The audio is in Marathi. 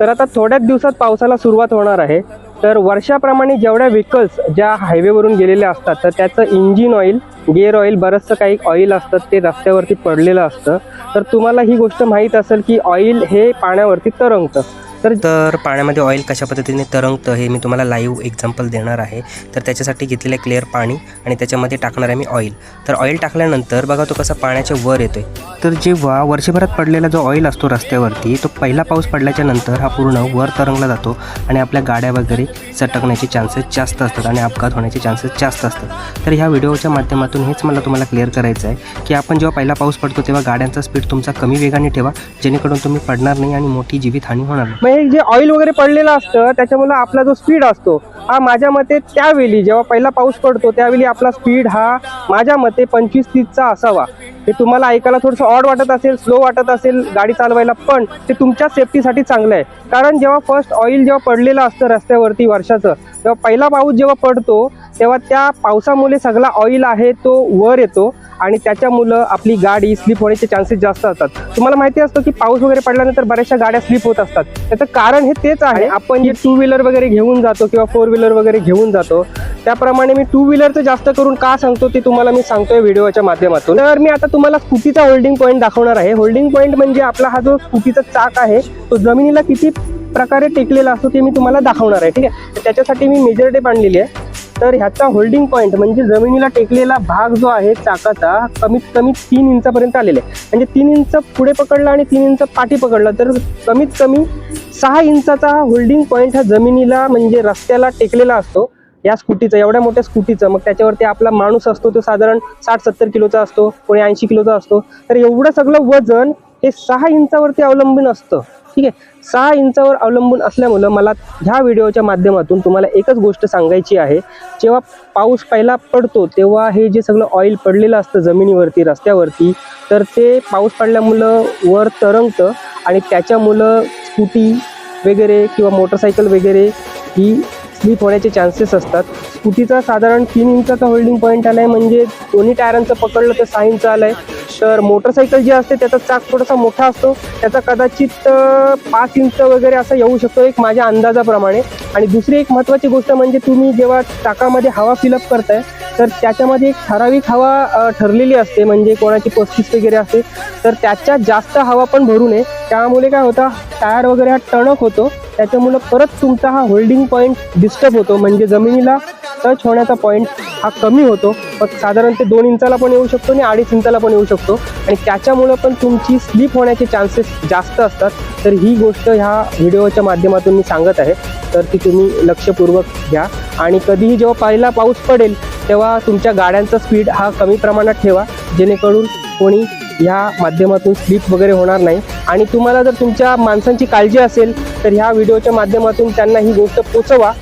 तर आता थोड्याच दिवसात पावसाला सुरुवात होणार आहे। तर वर्षाप्रमाणे जेवढ्या व्हेकल्स ज्या हायवेवरून गेलेल्या असतात तर त्याचं इंजिन ऑइल, गिअर ऑइल, बरंचसं काही ऑइल असतं ते रस्त्यावरती पडलेलं असतं। तर तुम्हाला ही गोष्ट माहीत असेल की ऑइल हे पाण्यावरती तरंगतं। तर पाण्यामध्ये ऑइल कशा पद्धतीने तरंगतं हे मी तुम्हाला लाईव्ह एक्झाम्पल देणार आहे। तर त्याच्यासाठी घेतलेलं क्लिअर पाणी आणि त्याच्यामध्ये टाकणार आहे मी ऑइल। तर ऑइल टाकल्यानंतर बघा तो कसा पाण्याच्या वर येतोय। तर जेव्हा वर्षभरात पडलेला जो ऑइल असतो रस्त्यावरती तो पहिला पाऊस पडल्याच्या नंतर हा पूर्ण वर तरंगला जातो आणि आपल्या गाड्या वगैरे चटकण्याचे चान्सेस जास्त असतात आणि अपघात होण्याचे चान्सेस जास्त असतात। तर ह्या व्हिडिओच्या माध्यमातून हेच मला तुम्हाला क्लिअर करायचं आहे की आपण जेव्हा पहिला पाऊस पडतो तेव्हा गाड्यांचा स्पीड तुमचा कमी वेगाने ठेवा, जेणेकरून तुम्ही पडणार नाही आणि मोठी जीवितहानी होणार नाही। हे जे ऑइल वगैरे पडलेलं असतं त्याच्यामुळे आपला जो स्पीड असतो हा माझ्या मते त्यावेळी जेव्हा पहिला पाऊस पडतो त्यावेळी आपला स्पीड हा माझ्या मते 25-30चा असावा। हे तुम्हाला ऐकायला थोडंसं ऑड वाटत असेल, स्लो वाटत असेल गाडी चालवायला, पण ते तुमच्या सेफ्टीसाठी चांगलं आहे। कारण जेव्हा फर्स्ट ऑइल जेव्हा पडलेलं असतं रस्त्यावरती वर्षाचं, तेव्हा पहिला पाऊस जेव्हा पडतो तेव्हा त्या पावसामुळे सगळा ऑइल आहे तो वर येतो आणि त्याच्यामुळं आपली गाडी स्लिप होण्याचे चान्सेस जास्त असतात। तुम्हाला माहिती असतं की पाऊस वगैरे पडल्यानंतर बऱ्याचशा गाड्या स्लिप होत असतात। त्याचं कारण हे तेच आहे, आपण जे 2 व्हीलर वगैरे घेऊन जातो किंवा 4 व्हीलर वगैरे घेऊन जातो त्याप्रमाणे मी 2 व्हीलरचं जास्त करून का सांगतो ते तुम्हाला मी सांगतोय व्हिडिओच्या माध्यमातून। तर मी आता तुम्हाला स्कूटीचा होल्डिंग पॉईंट दाखवणार आहे। होल्डिंग पॉईंट म्हणजे आपला हा जो स्कूटीचा चाक आहे तो जमिनीला किती प्रकारे टेकलेला असतो ते मी तुम्हाला दाखवणार आहे, ठीक आहे। तर त्याच्यासाठी मी मेजर टेप आणलेली आहे। तर ह्याचा होल्डिंग पॉईंट म्हणजे जमिनीला टेकलेला भाग जो आहे चाकाचा कमीत कमी 3 इंचापर्यंत आलेला आहे। म्हणजे 3 इंच पुढे पकडला आणि 3 इंच पाठी पकडला तर कमीत कमी 6 इंचाचा हा होल्डिंग पॉईंट हा जमिनीला म्हणजे रस्त्याला टेकलेला असतो या स्कूटीचा, एवढ्या मोठ्या स्कूटीचा। मग त्याच्यावरती आपला माणूस असतो तो साधारण 60-70 किलोचा असतो, कोणी 80 किलोचा असतो। तर एवढं सगळं वजन हे 6 इंचावरती अवलंबून असतं, ठीक आहे। 6 इंचावर अवलंबून असल्यामुळं मला ह्या व्हिडिओच्या माध्यमातून तुम्हाला एकच गोष्ट सांगायची आहे, जेव्हा पाऊस पहिला पडतो तेव्हा हे जे सगळं ऑइल पडलेलं असतं जमिनीवरती रस्त्यावरती तर ते पाऊस पडल्यामुळं वर तरंगतं आणि त्याच्यामुळं स्कूटी वगैरे किंवा मोटरसायकल वगैरे ही स्लिप होण्याचे चान्सेस असतात। स्कूटीचा साधारण 3 इंचाचा होल्डिंग पॉईंट आला आहे, म्हणजे दोन्ही टायरांचं पकडलं तर 6 इंच आलं आहे। तर मोटरसायकल जी असते त्याचा चाक थोडासा मोठा असतो, त्याचा कदाचित 5 इंच वगैरे असा येऊ शकतो एक माझ्या अंदाजाप्रमाणे। आणि दुसरी एक महत्त्वाची गोष्ट म्हणजे तुम्ही जेव्हा चाकामध्ये हवा फिलअप करताय तर त्याच्यामध्ये एक ठराविक हवा ठरलेली असते, म्हणजे कोणाची 35 वगैरे असते, तर त्याच्यात जास्त हवा पण भरू नये। त्यामुळे काय होतं, टायर वगैरे हा टणक होतो, त्याच्यामुळं परत तुमचा हा होल्डिंग पॉईंट डिस्टर्ब होतो, म्हणजे जमिनीला टच होण्याचा पॉईंट हा कमी होतो। मग साधारण ते 2 इंचाला पण येऊ शकतो आणि 2.5 इंचाला पण येऊ शकतो आणि त्याच्यामुळं पण तुमची स्लिप होण्याचे चान्सेस जास्त असतात। तर ही गोष्ट ह्या व्हिडिओच्या माध्यमातून मी सांगत आहे, तर ती तुम्ही लक्षपूर्वक घ्या। आणि कधीही जेव्हा पहिला पाऊस पडेल तेव्हा तुमच्या गाड्यांचा स्पीड हा कमी प्रमाणात ठेवा, जेणेकरून कोणी ह्या माध्यमातून स्लिप वगैरे होणार नाही। आणि तुम्हाला जर तुमच्या माणसांची काळजी असेल तर ह्या व्हिडिओच्या माध्यमातून त्यांना ही गोष्ट पोचवा